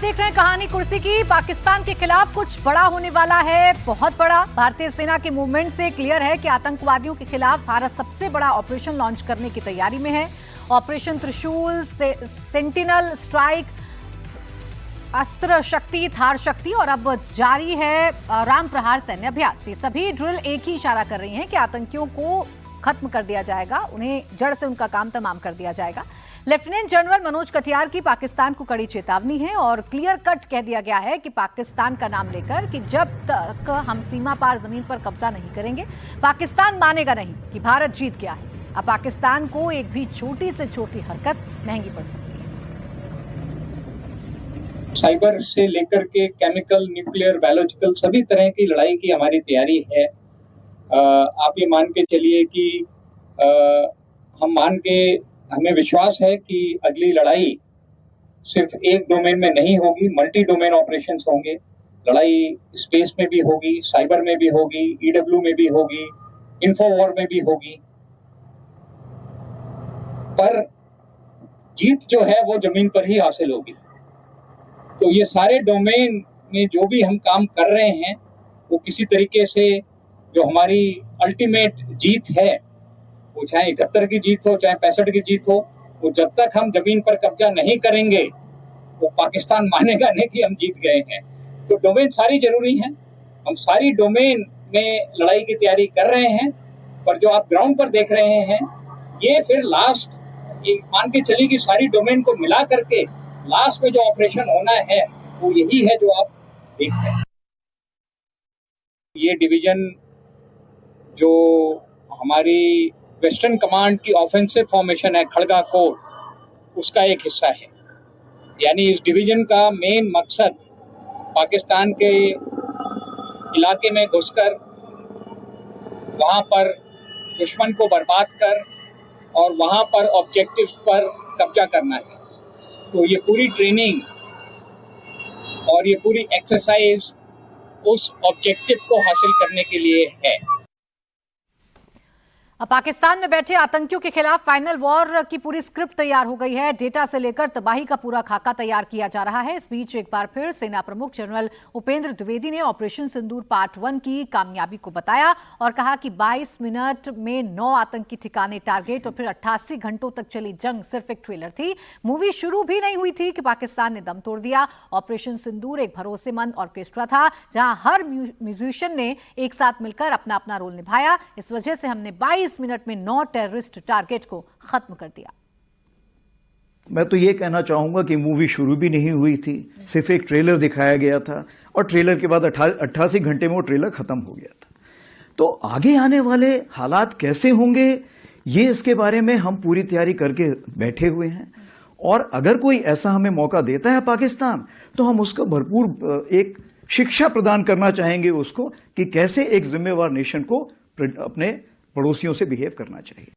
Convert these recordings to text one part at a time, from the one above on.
देख रहे हैं कहानी कुर्सी की। पाकिस्तान के खिलाफ कुछ बड़ा होने वाला है, बहुत बड़ा। भारतीय सेना के मूवमेंट से क्लियर है कि आतंकवादियों के खिलाफ भारत सबसे बड़ा ऑपरेशन लॉन्च करने की तैयारी में है। ऑपरेशन त्रिशूल, सेंटिनल स्ट्राइक, अस्त्र शक्ति, थार शक्ति और अब जारी है राम प्रहार सैन्य अभ्यास। ये सभी ड्रिल एक ही इशारा कर रही हैं कि आतंकियों को खत्म कर दिया जाएगा, उन्हें जड़ से उनका काम तमाम कर दिया जाएगा। लेफ्टिनेंट जनरल मनोज कटियार की पाकिस्तान को कड़ी चेतावनी है और क्लियर कट कह दिया गया है कि पाकिस्तान का नाम लेकर कि जब तक हम सीमा पार जमीन पर कब्जा नहीं करेंगे, पाकिस्तान मानेगा नहीं कि भारत जीत गया है। अब पाकिस्तान को एक भी छोटी से छोटी हरकत महंगी पड़ सकती है। साइबर से लेकर के केमिकल, न्यूक्लियर, बायोलॉजिकल सभी तरह की लड़ाई की हमारी तैयारी है। आप ये मान के चलिए कि हमें विश्वास है कि अगली लड़ाई सिर्फ एक डोमेन में नहीं होगी, मल्टी डोमेन ऑपरेशंस होंगे। लड़ाई स्पेस में भी होगी, साइबर में भी होगी, ईडब्ल्यू में भी होगी, इन्फोवॉर में भी होगी। पर जीत जो है वो जमीन पर ही हासिल होगी। तो ये सारे डोमेन में जो भी हम काम कर रहे हैं वो किसी तरीके से जो हमारी अल्टीमेट जीत है, वो चाहे 71 की जीत हो, चाहे 65 की जीत हो, वो जब तक हम जमीन पर कब्जा नहीं करेंगे वो पाकिस्तान मानेगा नहीं कि हम जीत गए हैं। तो डोमेन सारी जरूरी हैं, हम सारी डोमेन में लड़ाई की तैयारी कर रहे हैं। पर जो आप ग्राउंड पर देख रहे हैं ये फिर लास्ट, ये मान के चलिए कि सारी डोमेन को मिला करके लास्ट में जो ऑपरेशन होना है वो यही है जो आप देख रहे हैं। ये डिवीजन जो हमारी वेस्टर्न कमांड की ऑफेंसिव फॉर्मेशन है, खड़गा कोर, उसका एक हिस्सा है। यानी इस डिवीजन का मेन मकसद पाकिस्तान के इलाके में घुसकर वहां पर दुश्मन को बर्बाद कर और वहां पर ऑब्जेक्टिव्स पर कब्जा करना है। तो ये पूरी ट्रेनिंग और ये पूरी एक्सरसाइज उस ऑब्जेक्टिव को हासिल करने के लिए है। अब पाकिस्तान में बैठे आतंकियों के खिलाफ फाइनल वॉर की पूरी स्क्रिप्ट तैयार हो गई है। डेटा से लेकर तबाही का पूरा खाका तैयार किया जा रहा है। इस बीच एक बार फिर सेना प्रमुख जनरल उपेंद्र द्विवेदी ने ऑपरेशन सिंदूर पार्ट 1 की कामयाबी को बताया और कहा कि 22 मिनट में 9 आतंकी ठिकाने टारगेट और फिर 88 घंटों तक चली जंग सिर्फ एक ट्रेलर थी। मूवी शुरू भी नहीं हुई थी कि पाकिस्तान ने दम तोड़ दिया। ऑपरेशन सिंदूर एक भरोसेमंद ऑर्केस्ट्रा था जहां हर म्यूजिशियन ने एक साथ मिलकर अपना अपना रोल निभाया। इस वजह से हमने 22 मिनट में 9 टेररिस्ट टारगेट को खत्म कर दिया। मैं तो ये कहना चाहूंगा कि मूवी शुरू भी नहीं हुई थी, सिर्फ एक ट्रेलर दिखाया गया था और ट्रेलर के बाद 88 घंटे में वो ट्रेलर खत्म हो गया था। तो आगे आने वाले हालात कैसे होंगे ये इसके बारे में हम पूरी तैयारी करके बैठे हुए हैं और अगर कोई ऐसा हमें मौका देता है पाकिस्तान तो हम उसको भरपूर एक शिक्षा प्रदान करना चाहेंगे उसको कि कैसे एक जिम्मेवार नेशन को अपने पड़ोसियों से बिहेव करना चाहिए।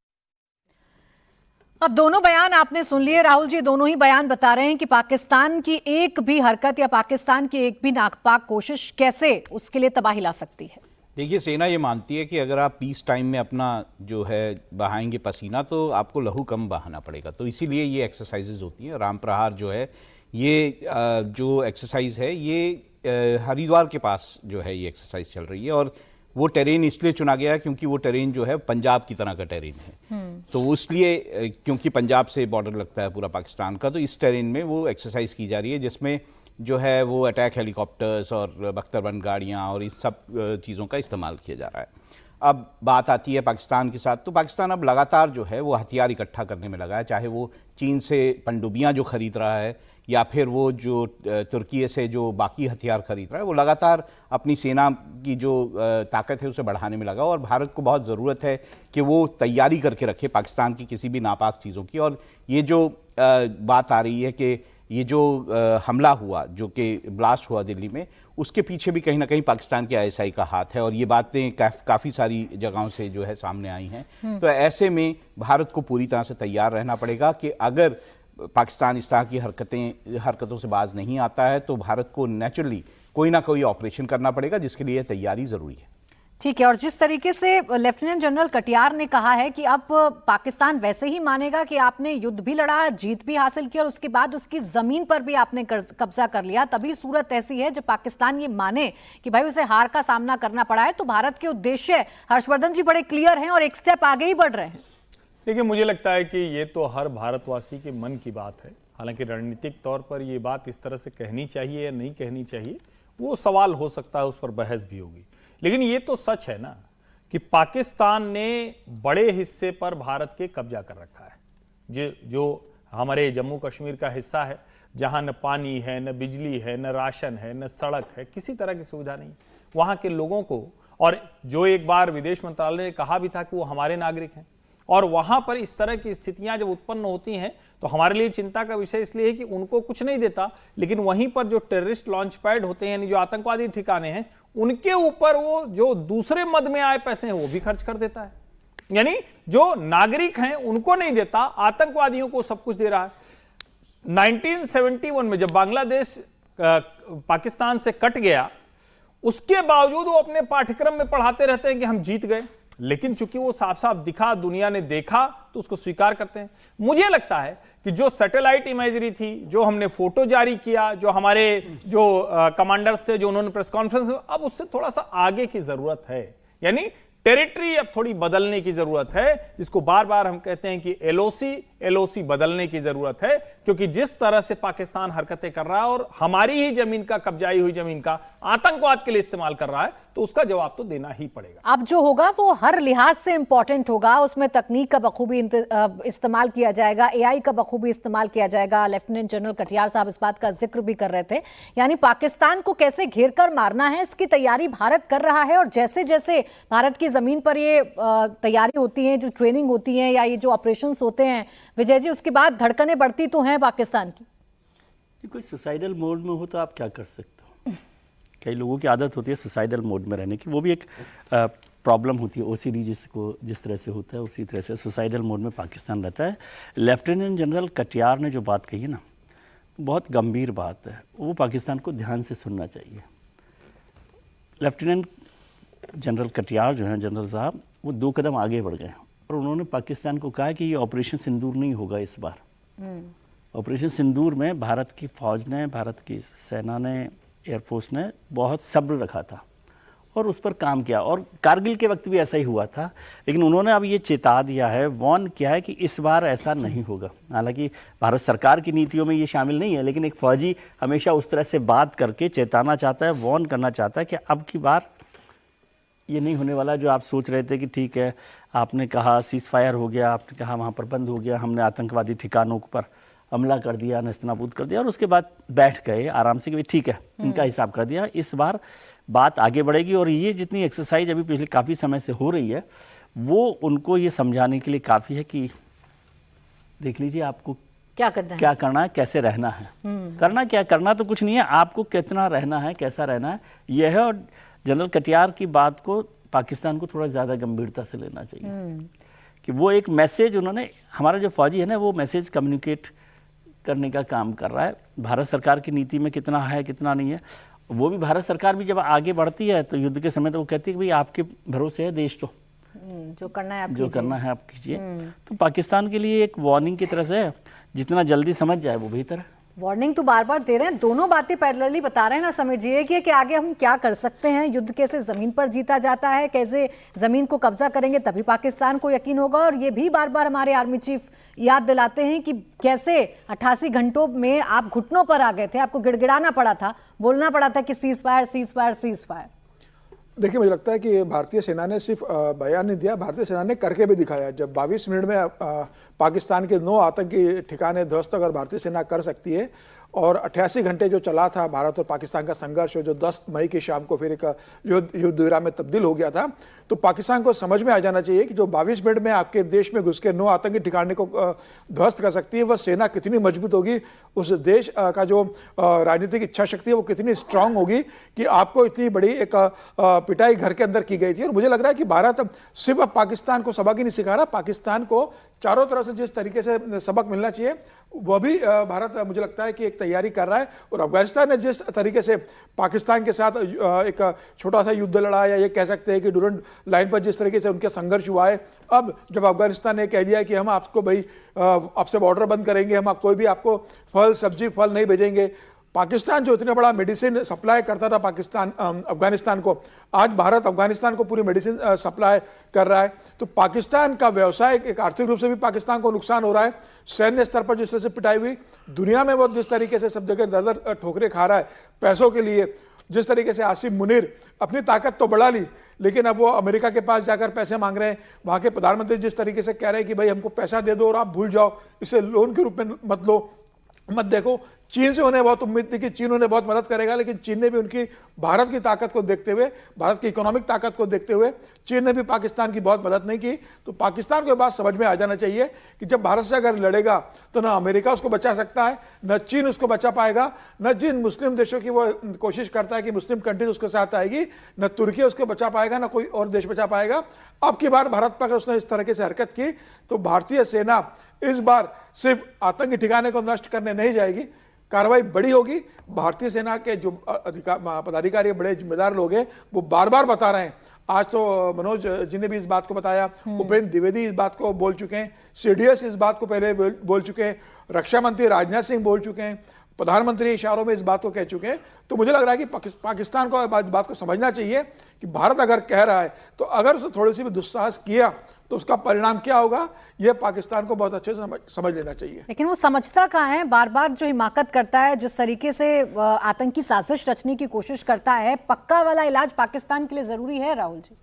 अब दोनों बयान आपने सुन लिए राहुल जी, दोनों ही बयान बता रहे हैं कि पाकिस्तान की एक भी हरकत या पाकिस्तान की एक भी नापाक कोशिश कैसे उसके लिए तबाही ला सकती है। देखिए, सेना ये मानती है कि अगर आप पीस टाइम में अपना जो है बहाएंगे पसीना तो आपको लहू कम बहाना पड़ेगा। तो इसीलिए ये एक्सरसाइजेज होती हैं। राम प्रहार जो है ये जो एक्सरसाइज है ये हरिद्वार के पास जो है ये एक्सरसाइज चल रही है और वो टेरेन इसलिए चुना गया है क्योंकि वो टेरेन जो है पंजाब की तरह का टेरेन है। तो इसलिए क्योंकि पंजाब से बॉर्डर लगता है पूरा पाकिस्तान का, तो इस टेरेन में वो एक्सरसाइज की जा रही है जिसमें जो है वो अटैक हेलीकॉप्टर्स और बख्तरबंद गाड़ियाँ और इस सब चीज़ों का इस्तेमाल किया जा रहा है। अब बात आती है पाकिस्तान के साथ, तो पाकिस्तान अब लगातार जो है वो हथियार इकट्ठा करने में लगा है, चाहे वो चीन से पनडुब्बियाँ जो खरीद रहा है या फिर वो जो तुर्की से जो बाकी हथियार खरीद रहा है, वो लगातार अपनी सेना की जो ताकत है उसे बढ़ाने में लगा और भारत को बहुत ज़रूरत है कि वो तैयारी करके रखे पाकिस्तान की किसी भी नापाक चीज़ों की। और ये जो बात आ रही है कि ये जो हमला हुआ, जो कि ब्लास्ट हुआ दिल्ली में, उसके पीछे भी कहीं ना कहीं पाकिस्तान के आईएसआई का हाथ है और ये बातें काफ़ी सारी जगहों से जो है सामने आई हैं। तो ऐसे में भारत को पूरी तरह से तैयार रहना पड़ेगा कि अगर पाकिस्तान इस तरह की हरकतों से बाज नहीं आता है तो भारत को नेचुरली कोई ना कोई ऑपरेशन करना पड़ेगा जिसके लिए तैयारी ज़रूरी है। ठीक है, और जिस तरीके से लेफ्टिनेंट जनरल कटियार ने कहा है कि अब पाकिस्तान वैसे ही मानेगा कि आपने युद्ध भी लड़ा, जीत भी हासिल की और उसके बाद उसकी जमीन पर भी आपने कब्जा कर लिया, तभी सूरत ऐसी है जब पाकिस्तान ये माने कि भाई उसे हार का सामना करना पड़ा है। तो भारत के उद्देश्य हर्षवर्धन जी बड़े क्लियर हैं और एक स्टेप आगे ही बढ़ रहे हैं। देखिए, मुझे लगता है कि ये तो हर भारतवासी के मन की बात है। हालांकि रणनीतिक तौर पर ये बात इस तरह से कहनी चाहिए या नहीं कहनी चाहिए वो सवाल हो सकता है, उस पर बहस भी होगी। लेकिन ये तो सच है ना कि पाकिस्तान ने बड़े हिस्से पर भारत के कब्जा कर रखा है। जो हमारे जम्मू कश्मीर का हिस्सा है, जहां न पानी है, न बिजली है, न राशन है, न सड़क है, किसी तरह की सुविधा नहीं, वहां के लोगों को, और जो एक बार विदेश मंत्रालय ने कहा भी था कि वो हमारे नागरिक हैं, और वहां पर इस तरह की स्थितियां जब उत्पन्न होती हैं तो हमारे लिए चिंता का विषय इसलिए है कि उनको कुछ नहीं देता, लेकिन वहीं पर जो टेररिस्ट लॉन्च पैड होते हैं, यानी जो आतंकवादी ठिकाने हैं, उनके ऊपर वो जो दूसरे मद में आए पैसे हैं वो भी खर्च कर देता है। यानी जो नागरिक हैं उनको नहीं देता, आतंकवादियों को सब कुछ दे रहा है। 1971 में जब बांग्लादेश पाकिस्तान से कट गया, उसके बावजूद वो अपने पाठ्यक्रम में पढ़ाते रहते हैं कि हम जीत गए, लेकिन चूंकि वो साफ साफ दिखा, दुनिया ने देखा, तो उसको स्वीकार करते हैं। मुझे लगता है कि जो सैटेलाइट इमेजरी थी, जो हमने फोटो जारी किया, जो हमारे जो कमांडर्स थे, जो उन्होंने प्रेस कॉन्फ्रेंस में, अब उससे थोड़ा सा आगे की जरूरत है। यानी टेरिटरी अब थोड़ी बदलने की जरूरत है, जिसको बार बार हम कहते हैं कि एलओसी बदलने की जरूरत है, क्योंकि जिस तरह से पाकिस्तान हरकतें कर रहा है और हमारी ही जमीन का, कब्जाई हुई जमीन का आतंकवाद के लिए इस्तेमाल कर रहा है, तो उसका जवाब तो देना ही पड़ेगा। अब जो होगा वो हर लिहाज से इंपॉर्टेंट होगा, उसमें तकनीक का बखूबी इस्तेमाल किया जाएगा, एआई का बखूबी इस्तेमाल किया जाएगा। लेफ्टिनेंट जनरल कटियार साहब इस बात का जिक्र भी कर रहे थे, यानी पाकिस्तान को कैसे घेर कर मारना है इसकी तैयारी भारत कर रहा है। और जैसे जैसे भारत की जमीन पर ये तैयारी होती है, जो ट्रेनिंग होती है या ये जो ऑपरेशंस होते हैं विजय जी, उसके बाद धड़कनें बढ़ती तो हैं पाकिस्तान की। कोई सुसाइडल मोड में हो तो आप क्या कर सकते हो? कई लोगों की आदत होती है सुसाइडल मोड में रहने की, वो भी एक प्रॉब्लम होती है। ओसीडी जिस तरह से होता है उसी तरह से सुसाइडल मोड में पाकिस्तान रहता है। लेफ्टिनेंट जनरल कटियार ने जो बात कही है ना, बहुत गंभीर बात है, वो पाकिस्तान को ध्यान से सुनना चाहिए। लेफ्टिनेंट जनरल कटियार जो हैं, जनरल साहब, वो 2 कदम आगे बढ़ गए और उन्होंने पाकिस्तान को कहा कि ये ऑपरेशन सिंदूर नहीं होगा इस बार। ऑपरेशन सिंदूर में भारत की फौज ने, भारत की सेना ने, एयरफोर्स ने बहुत सब्र रखा था और उस पर काम किया, और कारगिल के वक्त भी ऐसा ही हुआ था। लेकिन उन्होंने अब ये चेता दिया है, वार्न किया है कि इस बार ऐसा नहीं होगा। हालांकि भारत सरकार की नीतियों में ये शामिल नहीं है, लेकिन एक फौजी हमेशा उस तरह से बात करके चेताना चाहता है, वार्न करना चाहता है कि अब की बार ये नहीं होने वाला जो आप सोच रहे थे कि ठीक है, आपने कहा सीज फायर हो गया, आपने कहा वहाँ पर बंद हो गया, हमने आतंकवादी ठिकानों पर हमला कर दिया, नस्तनाबूद कर दिया, और उसके बाद बैठ गए आराम से कि ठीक है, इनका हिसाब कर दिया। इस बार बात आगे बढ़ेगी और ये जितनी एक्सरसाइज अभी पिछले काफ़ी समय से हो रही है, वो उनको ये समझाने के लिए काफ़ी है कि देख लीजिए आपको क्या करना है, कैसे रहना है। करना तो कुछ नहीं है, आपको कितना रहना है, कैसा रहना है, यह है। और जनरल कटियार की बात को पाकिस्तान को थोड़ा ज़्यादा गंभीरता से लेना चाहिए कि वो एक मैसेज, उन्होंने, हमारा जो फौजी है ना, वो मैसेज कम्युनिकेट करने का काम कर रहा है। भारत सरकार की नीति में कितना है, कितना नहीं है, वो भी भारत सरकार भी जब आगे बढ़ती है तो युद्ध के समय तो वो कहती है कि भाई आपके भरोसे है देश, तो जो करना है आप कीजिए। तो पाकिस्तान के लिए एक वार्निंग की तरह से है, जितना जल्दी समझ जाए वो बेहतर है। वार्निंग तो बार बार दे रहे हैं, दोनों बातें पैरेलली बता रहे हैं ना समीर जी, एक ये कि आगे हम क्या कर सकते हैं, युद्ध कैसे जमीन पर जीता जाता है, कैसे जमीन को कब्जा करेंगे तभी पाकिस्तान को यकीन होगा। और ये भी बार बार हमारे आर्मी चीफ याद दिलाते हैं कि कैसे 88 घंटों में आप घुटनों पर आ गए थे, आपको गिड़गिड़ाना पड़ा था, बोलना पड़ा था कि सीज फायर। देखिए, मुझे लगता है कि भारतीय सेना ने सिर्फ बयान नहीं दिया, भारतीय सेना ने करके भी दिखाया। जब 22 मिनट में पाकिस्तान के 9 आतंकी ठिकाने ध्वस्त अगर भारतीय सेना कर सकती है, और 88 घंटे जो चला था भारत और पाकिस्तान का संघर्ष, जो 10 मई की शाम को फिर एक युद्ध विराम में तब्दील हो गया था, तो पाकिस्तान को समझ में आ जाना चाहिए कि जो 22 मिनट में आपके देश में घुस के 9 आतंकी ठिकाने को ध्वस्त कर सकती है, वह सेना कितनी मजबूत होगी, उस देश का जो राजनीतिक इच्छा शक्ति है वो कितनी स्ट्रांग होगी कि आपको इतनी बड़ी एक पिटाई घर के अंदर की गई थी। और मुझे लग रहा है कि भारत सिर्फ अब पाकिस्तान को सबक ही नहीं सिखा रहा, पाकिस्तान को चारों तरफ से जिस तरीके से सबक मिलना चाहिए वो भी भारत, मुझे लगता है कि एक तैयारी कर रहा है। और अफगानिस्तान ने जिस तरीके से पाकिस्तान के साथ एक छोटा सा युद्ध लड़ा, या ये कह सकते हैं कि डूरंड लाइन पर जिस तरीके से उनका संघर्ष हुआ है, अब जब अफगानिस्तान ने कह दिया कि हम आपको भाई आपसे बॉर्डर बंद करेंगे, हम कोई भी आपको फल सब्जी फल नहीं भेजेंगे। पाकिस्तान जो इतना बड़ा मेडिसिन सप्लाई करता था अफगानिस्तान को, आज भारत अफगानिस्तान को पूरी मेडिसिन सप्लाई कर रहा है। तो पाकिस्तान का व्यवसाय, एक आर्थिक रूप से भी पाकिस्तान को नुकसान हो रहा है। सैन्य स्तर पर जिस तरह से पिटाई हुई, दुनिया में वो जिस तरीके से सब जगह दर ठोकरे खा रहा है पैसों के लिए, जिस तरीके से आसिम मुनीर अपनी ताकत तो बढ़ा ली, लेकिन अब वो अमेरिका के पास जाकर पैसे मांग रहे हैं। वहाँ के प्रधानमंत्री जिस तरीके से कह रहे हैं कि भाई हमको पैसा दे दो और आप भूल जाओ, इसे लोन के रूप में मत लो, मत देखो। चीन से उन्हें बहुत उम्मीद थी कि चीन उन्हें बहुत मदद करेगा, लेकिन चीन ने भी उनकी भारत की ताकत को देखते हुए, भारत की इकोनॉमिक ताकत को देखते हुए चीन ने भी पाकिस्तान की बहुत मदद नहीं की। तो पाकिस्तान को ये बात समझ में आ जाना चाहिए कि जब भारत से अगर लड़ेगा तो ना अमेरिका उसको बचा सकता है, न चीन उसको बचा पाएगा, न जिन मुस्लिम देशों की वो कोशिश करता है कि मुस्लिम कंट्रीज उसके साथ आएगी, न तुर्की उसको बचा पाएगा, न कोई और देश बचा पाएगा। अब की बार भारत पर उसने इस तरीके से हरकत की तो भारतीय सेना इस बार सिर्फ आतंकी ठिकाने को नष्ट करने नहीं जाएगी, कार्रवाई बड़ी होगी। भारतीय सेना के जो पदाधिकारी, बड़े जिम्मेदार लोग हैं, वो बार बार बता रहे हैं। आज तो मनोज जी ने भी इस बात को बताया, उपेंद्र द्विवेदी इस बात को बोल चुके हैं, सीडीएस इस बात को पहले बोल चुके हैं, रक्षा मंत्री राजनाथ सिंह बोल चुके हैं, प्रधानमंत्री इशारों में इस बात को कह चुके हैं। तो मुझे लग रहा है कि पाकिस्तान को इस बात को समझना चाहिए कि भारत अगर कह रहा है तो अगर उसने थोड़ी सी भी दुस्साहस किया तो उसका परिणाम क्या होगा, यह पाकिस्तान को बहुत अच्छे से समझ लेना चाहिए। लेकिन वो समझता कहाँ है, बार बार जो हिमाकत करता है, जिस तरीके से आतंकी साजिश रचने की कोशिश करता है, पक्का वाला इलाज पाकिस्तान के लिए जरूरी है राहुल जी?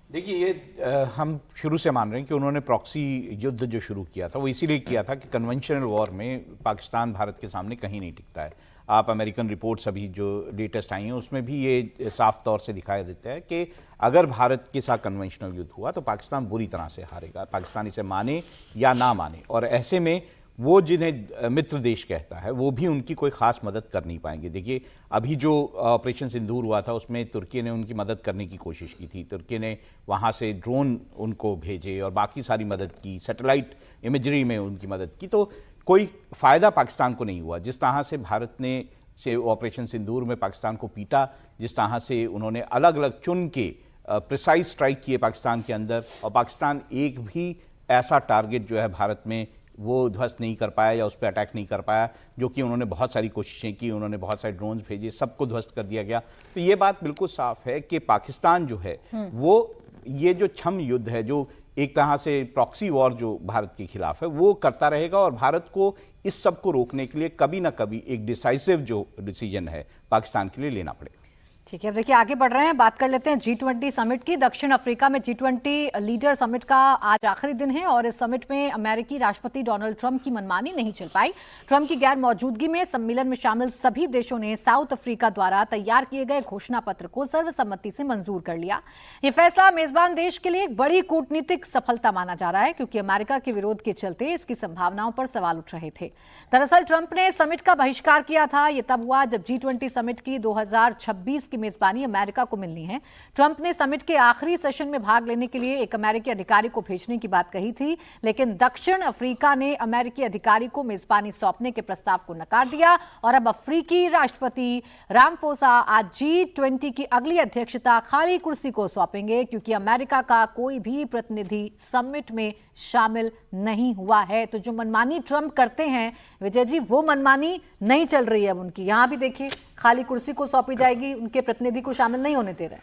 देखिए, ये हम शुरू से मान रहे हैं कि उन्होंने प्रॉक्सी युद्ध जो शुरू किया था वो इसीलिए किया था कि कन्वेंशनल वॉर में पाकिस्तान भारत के सामने कहीं नहीं टिकता है। आप अमेरिकन रिपोर्ट्स अभी जो लेटेस्ट आई हैं उसमें भी ये साफ तौर से दिखाई देता है कि अगर भारत के साथ कन्वेंशनल युद्ध हुआ तो पाकिस्तान बुरी तरह से हारेगा, पाकिस्तान इसे माने या ना माने। और ऐसे में वो जिन्हें मित्र देश कहता है वो भी उनकी कोई ख़ास मदद कर नहीं पाएंगे। देखिए, अभी जो ऑपरेशन सिंदूर हुआ था उसमें तुर्की ने उनकी मदद करने की कोशिश की थी। तुर्की ने वहाँ से ड्रोन उनको भेजे और बाकी सारी मदद की, सैटेलाइट इमेजरी में उनकी मदद की, तो कोई फ़ायदा पाकिस्तान को नहीं हुआ। जिस तरह से भारत ने से ऑपरेशन सिंदूर में पाकिस्तान को पीटा, जिस तरह से उन्होंने अलग अलग चुन के प्रिसाइज स्ट्राइक किए पाकिस्तान के अंदर, और पाकिस्तान एक भी ऐसा टारगेट जो है भारत में वो ध्वस्त नहीं कर पाया या उस पर अटैक नहीं कर पाया, जो कि उन्होंने बहुत सारी कोशिशें की, उन्होंने बहुत सारे ड्रोन्स भेजे, सबको ध्वस्त कर दिया गया। तो ये बात बिल्कुल साफ है कि पाकिस्तान जो है वो ये जो छम युद्ध है, जो एक तरह से प्रॉक्सी वॉर जो भारत के खिलाफ है, वो करता रहेगा। और भारत को इस सब को रोकने के लिए कभी ना कभी एक डिसाइसिव जो डिसीजन है पाकिस्तान के लिए लेना पड़ेगा। ठीक है, अब देखिए आगे बढ़ रहे हैं, बात कर लेते हैं G20 समिट की। दक्षिण अफ्रीका में G20 लीडर समिट का आज आखिरी दिन है और इस समिट में अमेरिकी राष्ट्रपति डोनाल्ड ट्रंप की मनमानी नहीं चल पाई। ट्रंप की गैर मौजूदगी में सम्मेलन में शामिल सभी देशों ने साउथ अफ्रीका द्वारा तैयार किए गए घोषणा पत्र को सर्वसम्मति से मंजूर कर लिया। यह फैसला मेजबान देश के लिए एक बड़ी कूटनीतिक सफलता माना जा रहा है, क्योंकि अमेरिका के विरोध के चलते इसकी संभावनाओं पर सवाल उठ रहे थे। दरअसल ट्रंप ने समिट का बहिष्कार किया था। यह तब हुआ जब G20 समिट की 2026 की मेजबानी अमेरिका को मिलनी है। ट्रंप ने समिट के आखिरी सेशन में भाग लेने के लिए एक अमेरिकी अधिकारी को भेजने की बात कही थी, लेकिन दक्षिण अफ्रीका ने अमेरिकी अधिकारी को मेजबानी सौंपने के प्रस्ताव को नकार दिया और अब अफ्रीकी राष्ट्रपति रामफोसा आज G20 की अगली अध्यक्षता खाली कुर्सी को सौंपेंगे, क्योंकि अमेरिका का कोई भी प्रतिनिधि समिट में शामिल नहीं हुआ है। तो जो मनमानी ट्रंप करते हैं विजय जी, वो मनमानी नहीं चल रही है अब उनकी। यहां भी देखिए, खाली कुर्सी को सौंपी जाएगी, उनके प्रतिनिधि को शामिल नहीं होने दे रहे।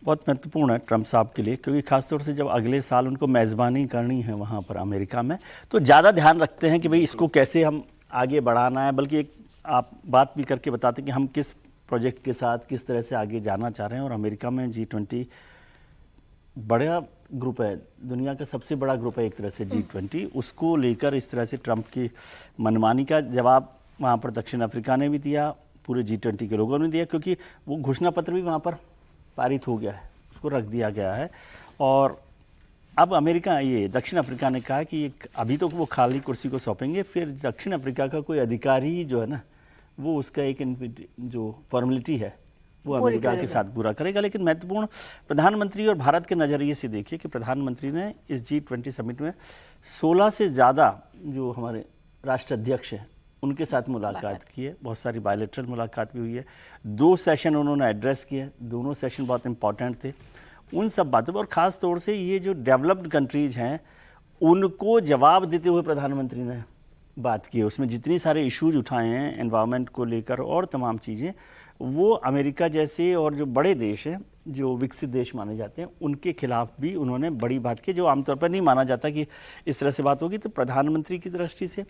बहुत महत्वपूर्ण है ट्रंप साहब के लिए, क्योंकि खासतौर से जब अगले साल उनको मेज़बानी करनी है वहाँ पर अमेरिका में, तो ज़्यादा ध्यान रखते हैं कि भाई इसको कैसे हम आगे बढ़ाना है। बल्कि एक आप बात भी करके बताते हैं कि हम किस प्रोजेक्ट के साथ किस तरह से आगे जाना चाह रहे हैं। और अमेरिका में G20 बड़ा ग्रुप है, दुनिया का सबसे बड़ा ग्रुप है एक तरह से G20, उसको लेकर इस तरह से ट्रंप की मनमानी का जवाब वहाँ पर दक्षिण अफ्रीका ने भी दिया, पूरे G20 के लोगों ने दिया, क्योंकि वो घोषणा पत्र भी वहाँ पर पारित हो गया है, उसको रख दिया गया है। और अब अमेरिका, ये दक्षिण अफ्रीका ने कहा कि अभी तो वो खाली कुर्सी को सौंपेंगे, फिर दक्षिण अफ्रीका का कोई अधिकारी जो है ना, वो उसका एक जो फॉर्मेलिटी है वो अमेरिका के साथ पूरा करेगा। लेकिन महत्वपूर्ण, प्रधानमंत्री और भारत के नज़रिए से देखिए कि प्रधानमंत्री ने इस G20 समिट में 16 से ज़्यादा जो हमारे राष्ट्राध्यक्ष हैं उनके साथ मुलाकात की है, बहुत सारी बायलैटरल मुलाकात भी हुई है, 2 सेशन उन्होंने एड्रेस किए, दोनों सेशन बहुत इंपॉर्टेंट थे। उन सब बातों पर, और ख़ास तौर से ये जो डेवलप्ड कंट्रीज़ हैं उनको जवाब देते हुए प्रधानमंत्री ने बात की है। उसमें जितनी सारे इश्यूज उठाए हैं एनवायरनमेंट को लेकर और तमाम चीज़ें, वो अमेरिका जैसे और जो बड़े देश हैं, जो विकसित देश माने जाते हैं, उनके खिलाफ भी उन्होंने बड़ी बात की, जो आमतौर पर नहीं माना जाता कि इस तरह से बात होगी। तो प्रधानमंत्री की दृष्टि से,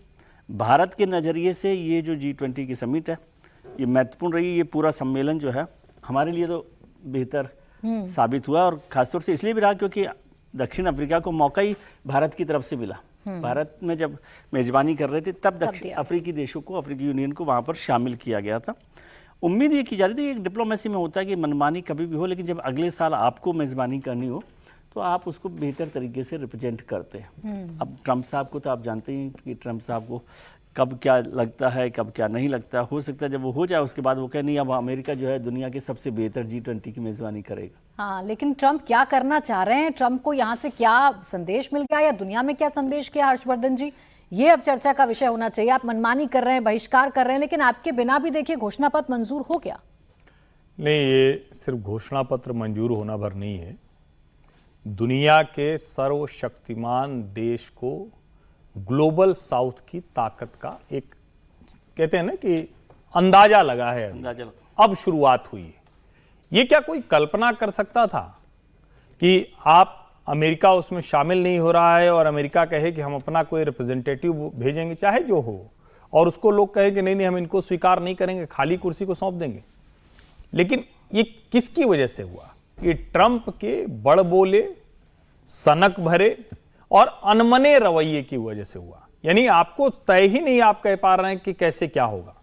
भारत के नज़रिए से ये जो G20 की समिट है ये महत्वपूर्ण रही। ये पूरा सम्मेलन जो है हमारे लिए तो बेहतर साबित हुआ, और ख़ासतौर से इसलिए भी रहा क्योंकि दक्षिण अफ्रीका को मौका ही भारत की तरफ से मिला। भारत में जब मेज़बानी कर रहे थे तब दक्षिण अफ्रीकी देशों को, अफ्रीकी यूनियन को वहाँ पर शामिल किया गया था। उम्मीद ये की जा रही थी, एक डिप्लोमेसी में होता है कि मनमानी कभी भी हो, लेकिन जब अगले साल आपको मेज़बानी करनी हो तो आप उसको बेहतर तरीके से रिप्रेजेंट करते हैं। अब ट्रंप साहब को तो आप जानते हैं कि ट्रंप साहब को कब क्या लगता है, कब क्या नहीं लगता। हो सकता है जब वो हो जाए उसके बाद वो कहे नहीं, अब अमेरिका जो है दुनिया के सबसे बेहतर G20 की मेज़बानी करेगा। हाँ, लेकिन ट्रंप क्या करना चाह रहे हैं? ट्रंप को यहाँ से क्या संदेश मिल गया या दुनिया में क्या संदेश गया, हर्षवर्धन जी? ये अब चर्चा का विषय होना चाहिए। आप मनमानी कर रहे हैं, बहिष्कार कर रहे हैं, लेकिन आपके बिना भी देखिए घोषणा पत्र मंजूर हो गया। नहीं, ये सिर्फ घोषणा पत्र मंजूर होना भर नहीं है, दुनिया के सर्वशक्तिमान देश को ग्लोबल साउथ की ताकत का एक, कहते हैं ना कि अंदाजा लगा है, अब शुरुआत हुई है। ये क्या कोई कल्पना कर सकता था कि आप अमेरिका उसमें शामिल नहीं हो रहा है और अमेरिका कहे कि हम अपना कोई रिप्रेजेंटेटिव भेजेंगे, चाहे जो हो, और उसको लोग कहे कि नहीं नहीं हम इनको स्वीकार नहीं करेंगे, खाली कुर्सी को सौंप देंगे। लेकिन ये किसकी वजह से हुआ? ये ट्रंप के बड़बोले, सनक भरे और अनमने रवैये की वजह से हुआ। यानी आपको तय ही नहीं आप कह पा रहे हैं कि कैसे क्या होगा।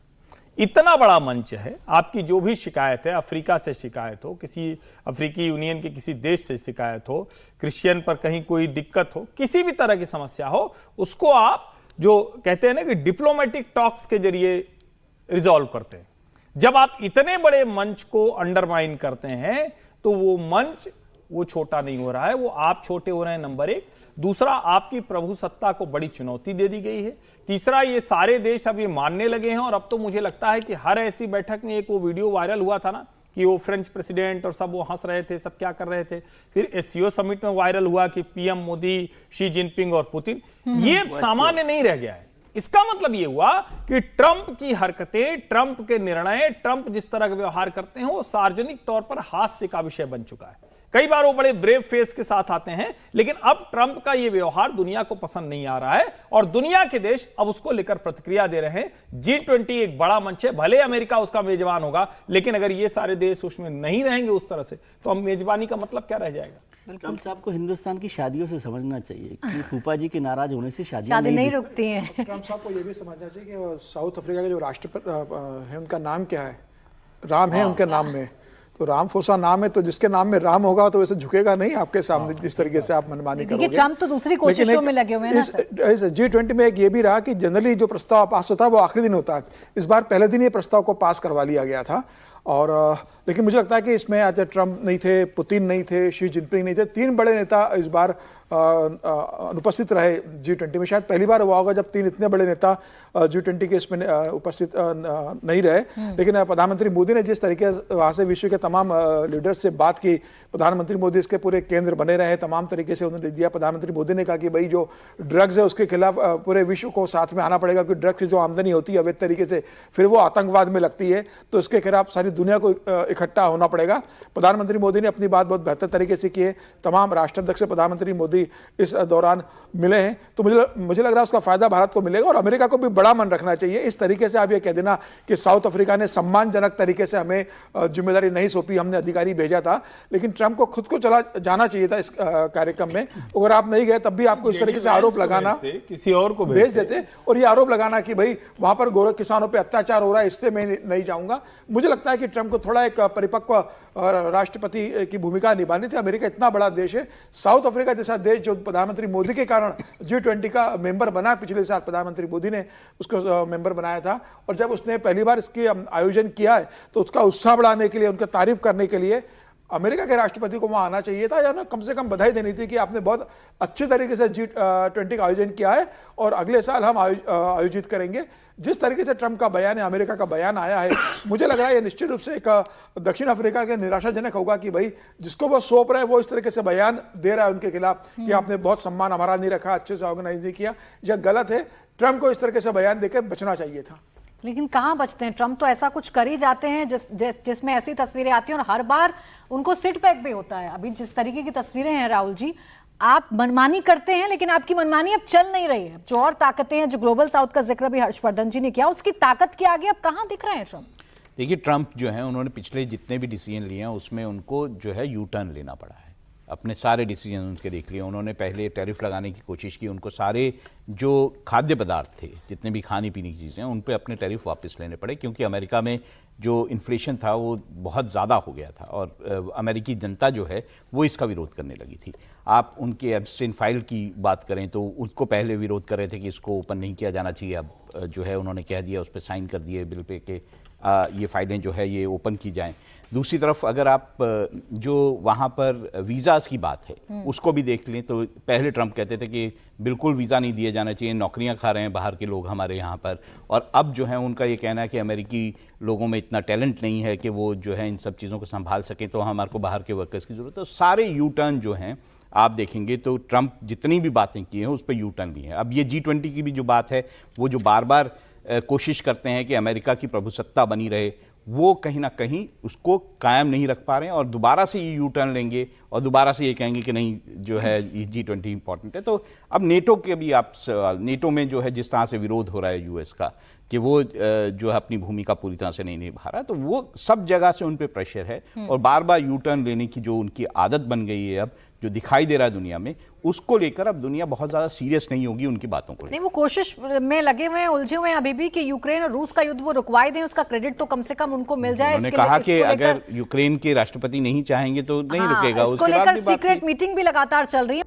इतना बड़ा मंच है, आपकी जो भी शिकायत है, अफ्रीका से शिकायत हो, किसी अफ्रीकी यूनियन के किसी देश से शिकायत हो, क्रिश्चियन पर कहीं कोई दिक्कत हो, किसी भी तरह की समस्या हो, उसको आप जो कहते हैं ना कि डिप्लोमेटिक टॉक्स के जरिए रिजॉल्व करते हैं। जब आप इतने बड़े मंच को अंडरमाइन करते हैं तो वो मंच, वो छोटा नहीं हो रहा है, वो आप छोटे हो रहे हैं, नंबर 1। दूसरा, आपकी प्रभु सत्ता को बड़ी चुनौती दे दी गई है। तीसरा, ये सारे देश अब ये मानने लगे हैं, और अब तो मुझे लगता है कि हर ऐसी बैठक में, एक वो वीडियो वायरल हुआ था ना कि वो फ्रेंच प्रेसिडेंट और सब वो हंस रहे थे, सब क्या कर रहे थे, फिर एससीओ समिट में वायरल हुआ कि पीएम मोदी, शी जिनपिंग और पुतिन, ये सामान्य नहीं रह गया है। इसका मतलब ये हुआ कि ट्रंप की हरकतें, ट्रंप के निर्णय, ट्रंप जिस तरह का व्यवहार करते हैं, वो सार्वजनिक तौर पर हास्य का विषय बन चुका है। कई बार वो बड़े ब्रेव फेस के साथ आते हैं, लेकिन अब ट्रंप का ये व्यवहार दुनिया को पसंद नहीं आ रहा है, और दुनिया के देश अब उसको लेकर प्रतिक्रिया दे रहे हैं। G20 एक बड़ा मंच है, भले अमेरिका उसका मेजबान होगा, लेकिन अगर ये सारे देश उसमें नहीं रहेंगे उस तरह से, तो हम मेजबानी का मतलब क्या रह जाएगा? ट्रंप साहब को हिंदुस्तान की शादियों से समझना चाहिए कि फूफा जी के नाराज होने से शादी नहीं रुकती हैं। ट्रंप साहब को यह भी समझना चाहिए कि साउथ अफ्रीका के जो राष्ट्रपति है, उनका नाम क्या है? राम है उनके नाम में, तो रामफोसा नाम है, तो जिसके नाम में राम होगा तो वैसे झुकेगा नहीं आपके सामने, जिस तरीके से आप मनमानी करोगे। ट्रंप तो दूसरी कोशिशों में लगे हुए हैं ना। इस G20 में एक ये भी रहा कि जनरली जो प्रस्ताव पास होता है वो आखिरी दिन होता है। इस बार पहले दिन ये प्रस्ताव को पास करवा लिया गया था, और लेकिन मुझे लगता है कि इसमें आज ट्रंप नहीं थे, पुतिन नहीं थे, शी जिनपिंग नहीं थे, 3 बड़े नेता इस बार अनुपस्थित रहे G20 में। शायद पहली बार हुआ होगा जब 3 इतने बड़े नेता G20 के इसमें उपस्थित नहीं रहे। लेकिन प्रधानमंत्री मोदी ने जिस तरीके वहाँ से विश्व के तमाम लीडर्स से बात की, प्रधानमंत्री मोदी इसके पूरे केंद्र बने रहे, तमाम तरीके से उन्होंने दिया। प्रधानमंत्री मोदी ने कहा कि भाई जो ड्रग्स है उसके खिलाफ पूरे विश्व को साथ में आना पड़ेगा, क्योंकि ड्रग्स की जो आमदनी होती है अवैध तरीके से फिर वो आतंकवाद में लगती है, तो इसके खिलाफ सारी दुनिया को इकट्ठा होना पड़ेगा। प्रधानमंत्री मोदी ने अपनी बात बहुत बेहतर तरीके से की है। तमाम राष्ट्राध्यक्ष प्रधानमंत्री मोदी इस दौरान मिले हैं, तो मुझे लग रहा है उसका फायदा भारत को मिलेगा, और अमेरिका को भी बड़ा मन रखना चाहिए। इस तरीके से आप ये कह देना कि साउथ अफ्रीका ने सम्मानजनक तरीके से हमें जिम्मेदारी नहीं सौंपी, हमने अधिकारी भेजा था, लेकिन ट्रंप को खुद को चला जाना चाहिए था इस कार्यक्रम में। अगर आप नहीं गए तब भी आपको इस तरीके से आरोप लगाना, किसी और को भेज देते, और ये आरोप लगाना कि भाई वहां पर गोरख किसानों पर अत्याचार हो रहा है, इससे मैं नहीं जाऊंगा। मुझे लगता है कि ट्रंप को थोड़ा एक परिपक्व राष्ट्रपति की भूमिका निभानी थी। अमेरिका इतना बड़ा देश है, साउथ अफ्रीका जैसा देश जो प्रधानमंत्री मोदी के कारण G20 का मेंबर बना, पिछले साल प्रधानमंत्री मोदी ने उसको मेंबर बनाया था, और जब उसने पहली बार इसके आयोजन किया है तो उसका उत्साह बढ़ाने के लिए, उनका तारीफ करने के लिए अमेरिका के राष्ट्रपति को वहां आना चाहिए था, या ना कम से कम बधाई देनी थी कि आपने बहुत अच्छे तरीके से G20 का आयोजन किया है और अगले साल हम आयोजित करेंगे। जिस तरीके से ट्रंप का बयान है, अमेरिका का बयान आया है, मुझे लग रहा है ये निश्चित रूप से एक दक्षिण अफ्रीका के निराशाजनक होगा कि भाई जिसको वो सौंप रहे हैं वो इस तरीके से बयान दे रहा है उनके खिलाफ कि आपने बहुत सम्मान हमारा नहीं रखा, अच्छे से ऑर्गेनाइज नहीं किया। यह गलत है। ट्रंप को इस तरीके से बयान देकर बचना चाहिए था। लेकिन कहाँ बचते हैं ट्रंप, तो ऐसा कुछ कर ही जाते हैं जिसमें ऐसी तस्वीरें आती हैं और हर बार उनको सिट पैक भी होता है। अभी जिस तरीके की तस्वीरें हैं राहुल जी, आप मनमानी करते हैं लेकिन आपकी मनमानी अब चल नहीं रही है। जो और ताकतें हैं, जो ग्लोबल साउथ का जिक्र भी हर्षवर्धन जी ने किया, उसकी ताकत के आगे अब कहाँ दिख रहे हैं ट्रंप? देखिए, ट्रंप जो है उन्होंने पिछले जितने भी डिसीजन लिए हैं उसमें उनको जो है यू टर्न लेना पड़ा है। अपने सारे डिसीजन उनके देख लिए। उन्होंने पहले टैरिफ लगाने की कोशिश की, उनको सारे जो खाद्य पदार्थ थे, जितने भी खाने पीने की चीज़ें, उन पे अपने टैरिफ वापस लेने पड़े, क्योंकि अमेरिका में जो इन्फ्लेशन था वो बहुत ज़्यादा हो गया था और अमेरिकी जनता जो है वो इसका विरोध करने लगी थी। आप उनके एब्स्टेन फाइल की बात करें तो उसको पहले विरोध कर रहे थे कि इसको ओपन नहीं किया जाना चाहिए। अब जो है उन्होंने कह दिया, उस पर साइन कर दिए बिल पे कि ये फाइलें जो है ये ओपन की जाएं। दूसरी तरफ अगर आप जो वहाँ पर वीज़ाज़ की बात है उसको भी देख लें तो पहले ट्रंप कहते थे कि बिल्कुल वीज़ा नहीं दिया जाना चाहिए, नौकरियाँ खा रहे हैं बाहर के लोग हमारे यहाँ पर। और अब जो है उनका ये कहना है कि अमेरिकी लोगों में इतना टैलेंट नहीं है कि वो जो है इन सब चीज़ों को संभाल सकें, तो हमारे को बाहर के वर्कर्स की ज़रूरत है। सारे यू टर्न जो हैं आप देखेंगे तो ट्रंप जितनी भी बातें की हैं उस पर यू टर्न ली है। अब ये G20 की भी जो बात है, वो जो बार बार कोशिश करते हैं कि अमेरिका की प्रभुसत्ता बनी रहे, वो कहीं ना कहीं उसको कायम नहीं रख पा रहे हैं और दोबारा से ये यू टर्न लेंगे और दोबारा से ये कहेंगे कि नहीं जो है ये G20 इंपॉर्टेंट है। तो अब नेटो के भी आप सवाल, नेटो में जो है जिस तरह से विरोध हो रहा है यूएस का कि वो जो है अपनी भूमिका पूरी तरह से नहीं निभा रहा, तो वो सब जगह से उन पे प्रेशर है और बार बार यू टर्न लेने की जो उनकी आदत बन गई है, अब जो दिखाई दे रहा है दुनिया में, उसको लेकर अब दुनिया बहुत ज्यादा सीरियस नहीं होगी उनकी बातों को लेकर। नहीं, वो कोशिश में लगे हुए हैं, उल्झे हुए हैं अभी भी कि यूक्रेन और रूस का युद्ध वो रुकवाई दें, उसका क्रेडिट तो कम से कम उनको मिल जाए। उन्होंने कहा कि अगर यूक्रेन के राष्ट्रपति नहीं चाहेंगे तो नहीं रुकेगा। उसको लेकर सीक्रेट मीटिंग भी लगातार चल रही है।